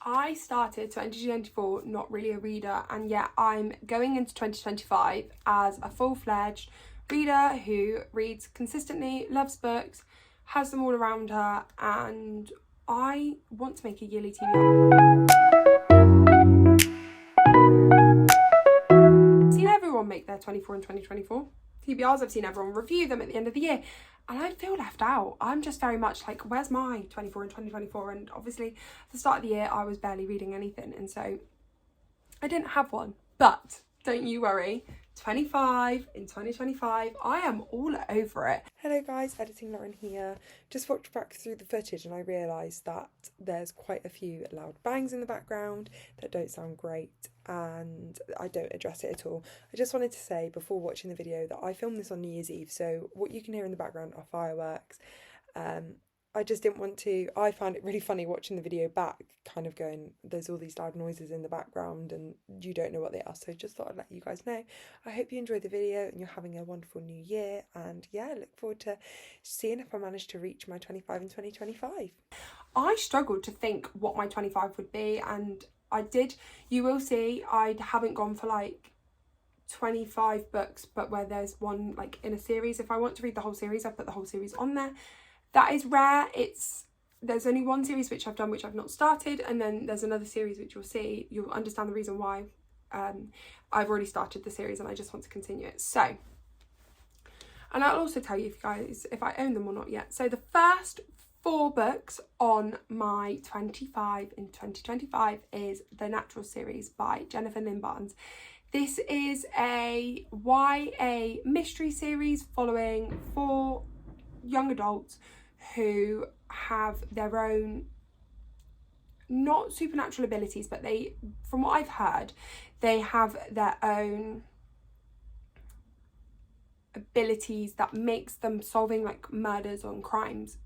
I started 2024 not really a reader, and yet I'm going into 2025 as a full-fledged reader who reads consistently, loves books, has them all around her, and I want to make a yearly TBR. I've seen everyone make their 24 and 2024 TBRs, I've seen everyone review them at the end of the year, and I feel left out. I'm just very much like, where's my 24 and 2024? And obviously at the start of the year I was barely reading anything, and so I didn't have one. But don't you worry, 25 in 2025, I am all over it. Hello guys, Editing Lauren here. Just walked back through the footage and I realised that there's quite a few loud bangs in the background that don't sound great, and I don't address it at all. I just wanted to say before watching the video that I filmed this on New Year's Eve, so what you can hear in the background are fireworks. I just didn't want to, I found it really funny watching the video back, kind of going, there's all these loud noises in the background and you don't know what they are, so just thought I'd let you guys know. I hope you enjoyed the video and you're having a wonderful new year, and yeah, look forward to seeing if I manage to reach my 25 in 2025. I struggled to think what my 25 would be, and I did. You will see I haven't gone for like 25 books, but where there's one like in a series. If I want to read the whole series, I put the whole series on there. That is rare. There's only one series which I've done which I've not started, and then there's another series which you'll understand the reason why. I've already started the series and I just want to continue it. So, and I'll also tell you if I own them or not yet. So the first 4 books on my 25 in 2025 is the Natural series by Jennifer Lynn Barnes. This is a YA mystery series following 4 young adults who have their own, not supernatural abilities, but they, from what I've heard, they have their own abilities that makes them solving like murders and crimes.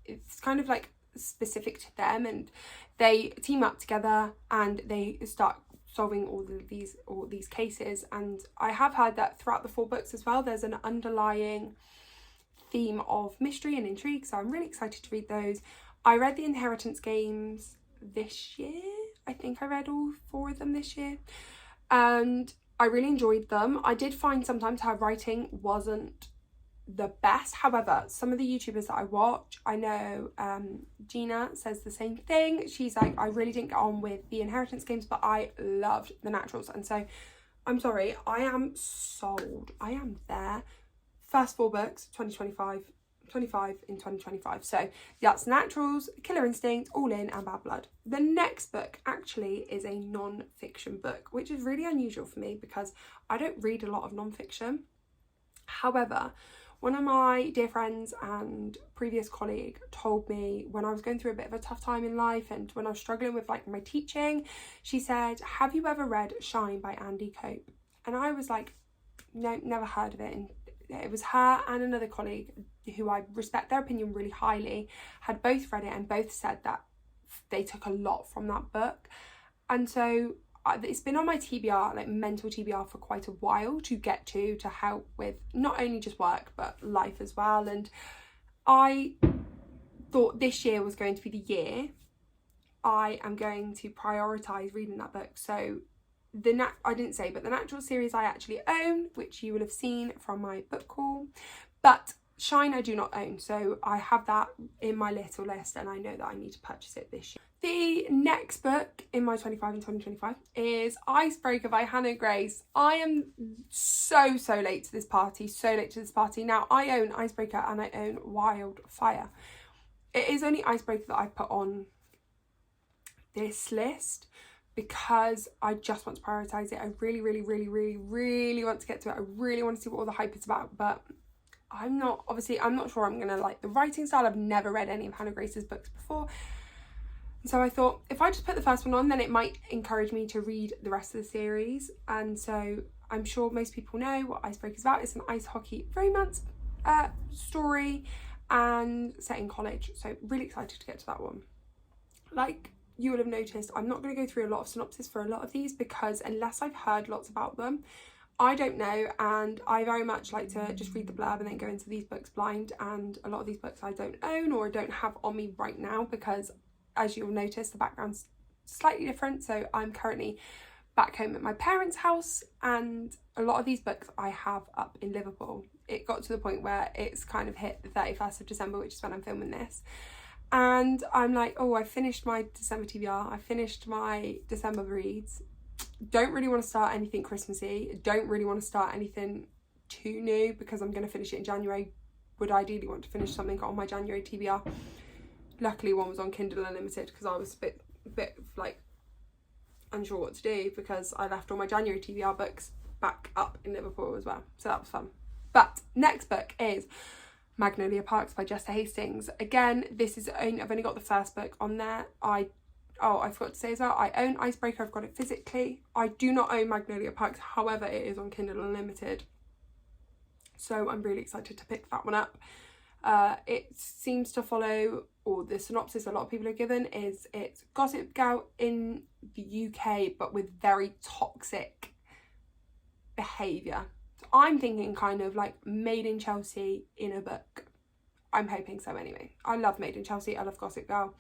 It's kind of like specific to them, and they team up together and they start solving all these cases. And I have heard that throughout the 4 books as well, there's an underlying theme of mystery and intrigue, so I'm really excited to read those. I read the Inheritance Games this year. I think I read all 4 of them this year, and I really enjoyed them. I did find sometimes her writing wasn't the best. However, some of the YouTubers that I watch, I know Gina says the same thing. She's like, I really didn't get on with the Inheritance Games, but I loved the Naturals, and so I'm sorry, I am sold. I am there. First 4 books, 25 in 2025. So that's Naturals, Killer Instinct, All In, and Bad Blood. The next book actually is a non-fiction book, which is really unusual for me because I don't read a lot of non-fiction. However, one of my dear friends and previous colleague told me when I was going through a bit of a tough time in life and when I was struggling with like my teaching, she said, have you ever read Shine by Andy Cope? And I was like, no, never heard of it. And it was her and another colleague who I respect their opinion really highly, had both read it and both said that they took a lot from that book. And so it's been on my TBR, like mental TBR, for quite a while to get to help with not only just work but life as well. And I thought this year was going to be the year I am going to prioritise reading that book. So I didn't say, but the Natural series I actually own, which you will have seen from my book haul, but Shine I do not own, so I have that in my little list and I know that I need to purchase it this year. The next book in my 25 in 2025 is Icebreaker by Hannah Grace. I am so late to this party, Now I own Icebreaker and I own Wildfire. It is only Icebreaker that I've put on this list because I just want to prioritise it. I really want to get to it. I really want to see what all the hype is about, but I'm not sure I'm gonna like the writing style. I've never read any of Hannah Grace's books before, so I thought if I just put the first one on, then it might encourage me to read the rest of the series. And so I'm sure most people know what Icebreaker is about. It's an ice hockey romance story and set in college, so really excited to get to that one. Like you will have noticed, I'm not going to go through a lot of synopsis for a lot of these because unless I've heard lots about them, I don't know, and I very much like to just read the blurb and then go into these books blind, and a lot of these books I don't own or don't have on me right now because, as you'll notice, the background slightly different. So I'm currently back home at my parents' house, and a lot of these books I have up in Liverpool. It got to the point where it's kind of hit the 31st of December, which is when I'm filming this. And I'm like, oh, I finished my December TBR. I finished my December reads. Don't really want to start anything Christmassy. Don't really want to start anything too new because I'm going to finish it in January. Would ideally want to finish something on my January TBR. Luckily, one was on Kindle Unlimited because I was a bit like unsure what to do because I left all my January TBR books back up in Liverpool as well. So that was fun. But next book is Magnolia Parks by Jessa Hastings. Again, I've only got the first book on there. I forgot to say as well, I own Icebreaker. I've got it physically. I do not own Magnolia Parks. However, it is on Kindle Unlimited. So I'm really excited to pick that one up. It seems to follow, or the synopsis a lot of people are given is it's Gossip Girl in the UK, but with very toxic behaviour. So I'm thinking kind of like Made in Chelsea in a book. I'm hoping so anyway. I love Made in Chelsea. I love Gossip Girl.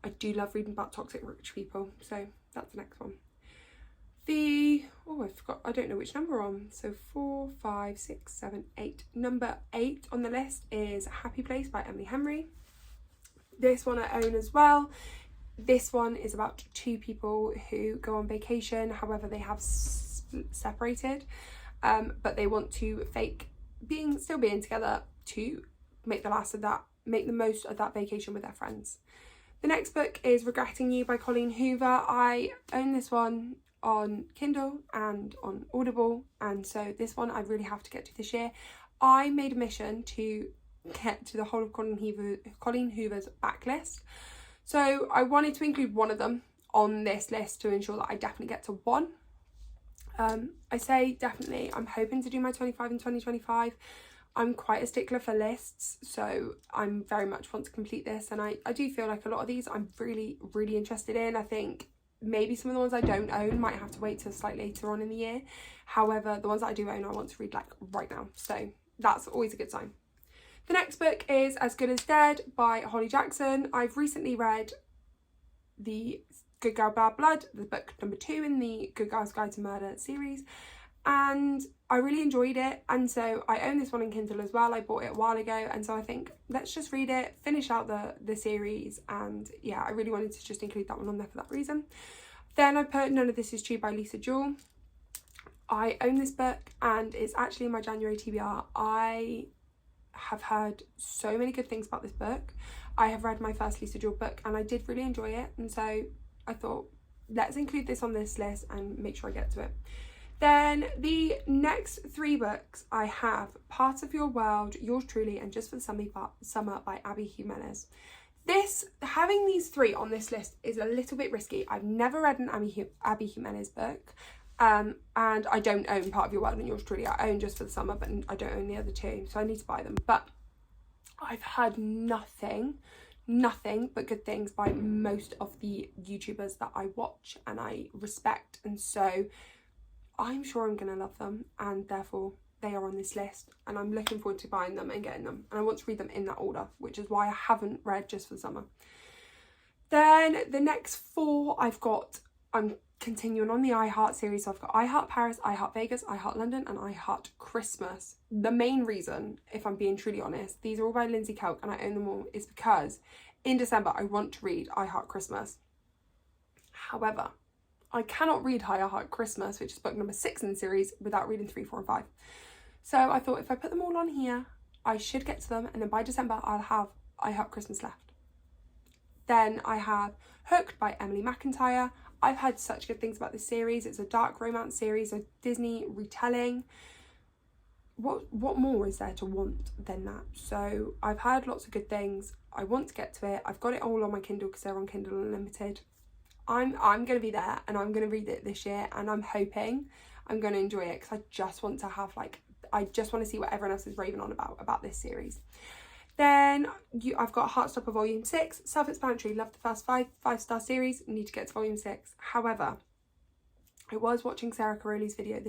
I do love reading about toxic rich people. So that's the next one. I don't know which number we're on. So 4, 5, 6, 7, 8. Number 8 on the list is Happy Place by Emily Henry. This one I own as well. This one is about 2 people who go on vacation. However, they have separated, but they want to fake still being together to make the most of that vacation with their friends. The next book is Regretting You by Colleen Hoover. I own this one on Kindle and on Audible, and so this one I really have to get to this year. I made a mission to get to the whole of Colleen Hoover's backlist, so I wanted to include one of them on this list to ensure that I definitely get to one. I say definitely, I'm hoping to do my 25 in 2025. I'm quite a stickler for lists, so I'm very much want to complete this, and I do feel like a lot of these I'm really, really interested in. I think maybe some of the ones I don't own might have to wait till slightly later on in the year. However, the ones that I do own, I want to read like right now. So that's always a good sign. The next book is As Good as Dead by Holly Jackson. I've recently read the Good Girl Bad Blood, the book number 2 in the Good Girl's Guide to Murder series. And I really enjoyed it. And so I own this one in Kindle as well. I bought it a while ago. And so I think let's just read it, finish out the series. And yeah, I really wanted to just include that one on there for that reason. Then I put None of This Is True by Lisa Jewell. I own this book and it's actually in my January TBR. I have heard so many good things about this book. I have read my first Lisa Jewell book and I did really enjoy it. And so I thought, let's include this on this list and make sure I get to it. Then the next 3 books I have Part of Your World, Yours Truly, and Just for the Summer by Abby Jimenez. Having these 3 on this list is a little bit risky. I've never read an Abby Jimenez book, and I don't own Part of Your World and Yours Truly. I own Just for the Summer, but I don't own the other 2, so I need to buy them. But I've heard nothing but good things by most of the YouTubers that I watch and I respect, and so I'm sure I'm going to love them, and therefore they are on this list, and I'm looking forward to buying them and getting them, and I want to read them in that order, which is why I haven't read Just for the Summer. Then the next 4 I'm continuing on the I Heart series, so I've got I Heart Paris, I Heart Vegas, I Heart London, and I Heart Christmas. The main reason, if I'm being truly honest, these are all by Lindsay Kelk and I own them all, is because in December I want to read I Heart Christmas. However, I cannot read I Heart Christmas, which is book number 6 in the series, without reading 3, 4 and 5. So I thought if I put them all on here, I should get to them, and then by December I'll have I Heart Christmas left. Then I have Hooked by Emily McIntyre. I've heard such good things about this series. It's a dark romance series, a Disney retelling. What more is there to want than that? So I've heard lots of good things. I want to get to it. I've got it all on my Kindle because they're on Kindle Unlimited. I'm going to be there and I'm going to read it this year, and I'm hoping I'm going to enjoy it because I just want to have I just want to see what everyone else is raving on about this series. Then I've got Heartstopper Volume 6, self-explanatory, love the first 5-star series, need to get to Volume 6. However, I was watching Sarah Caroli's video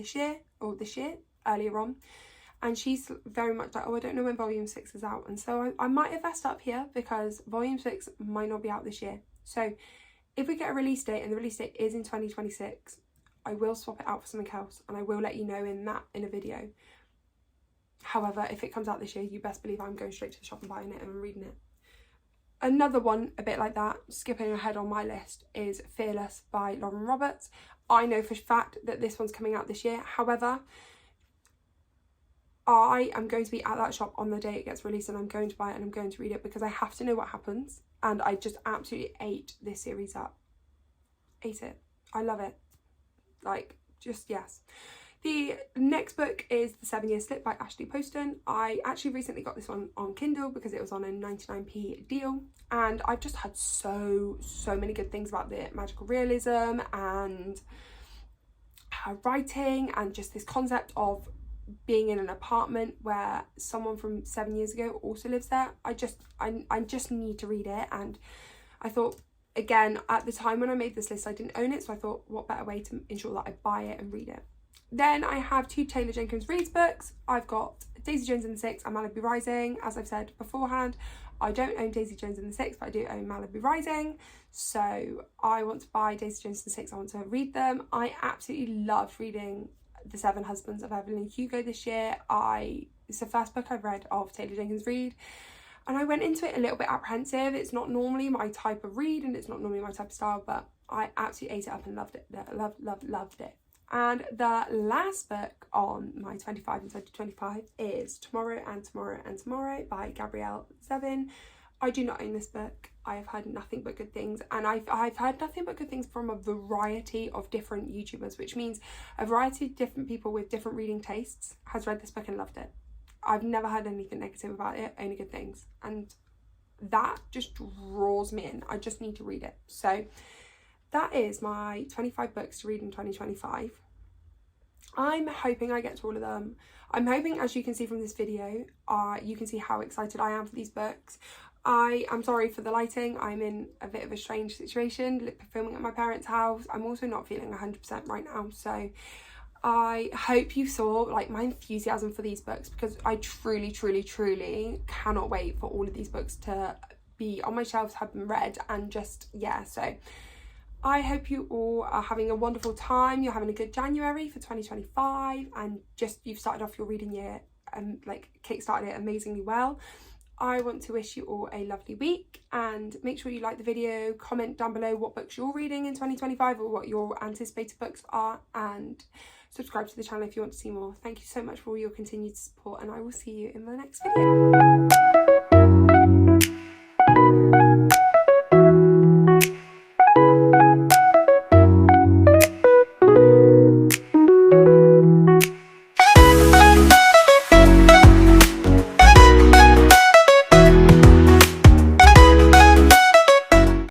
earlier on, and she's very much like, oh, I don't know when Volume 6 is out, and so I might have messed up here because Volume 6 might not be out this year. So if we get a release date and the release date is in 2026, I will swap it out for something else, and I will let you know in a video. However, if it comes out this year, you best believe I'm going straight to the shop and buying it and reading it. Another one a bit like that, skipping ahead on my list, is Fearless by Lauren Roberts. I know for a fact that this one's coming out this year. However, I am going to be at that shop on the day it gets released, and I'm going to buy it and I'm going to read it because I have to know what happens. And I just absolutely ate this series up. Ate it. I love it. Like, just yes. The next book is The 7 Year Slip by Ashley Poston. I actually recently got this one on Kindle because it was on a 99p deal, and I've just heard so many good things about the magical realism and her writing, and just this concept of being in an apartment where someone from 7 years ago also lives there. I just need to read it. And I thought, again, at the time when I made this list, I didn't own it, so I thought, what better way to ensure that I buy it and read it. Then I have 2 Taylor Jenkins Reads books. I've got Daisy Jones and the Six and Malibu Rising. As I've said beforehand, I don't own Daisy Jones and the Six, but I do own Malibu Rising. So I want to buy Daisy Jones and the Six. I want to read them. I absolutely love reading The 7 Husbands of Evelyn Hugo this year. It's the first book I've read of Taylor Jenkins Reid, and I went into it a little bit apprehensive. It's not normally my type of read, and it's not normally my type of style, but I absolutely ate it up and loved it. Loved it. And the last book on my 25 and 2025 is Tomorrow and Tomorrow and Tomorrow by Gabrielle Zevin. I do not own this book. I have heard nothing but good things, and I've heard nothing but good things from a variety of different YouTubers, which means a variety of different people with different reading tastes has read this book and loved it. I've never heard anything negative about it, only good things, and that just draws me in. I just need to read it. So that is my 25 books to read in 2025. I'm hoping I get to all of them. I'm hoping, as you can see from this video, you can see how excited I am for these books. I am sorry for the lighting. I'm in a bit of a strange situation, filming at my parents' house. I'm also not feeling 100% right now, so I hope you saw like my enthusiasm for these books, because I truly cannot wait for all of these books to be on my shelves, have been read, and just, yeah. So I hope you all are having a wonderful time. You're having a good January for 2025, and just you've started off your reading year and like kickstarted it amazingly well. I want to wish you all a lovely week, and make sure you like the video, comment down below what books you're reading in 2025 or what your anticipated books are, and subscribe to the channel if you want to see more. Thank you so much for all your continued support, and I will see you in the next video.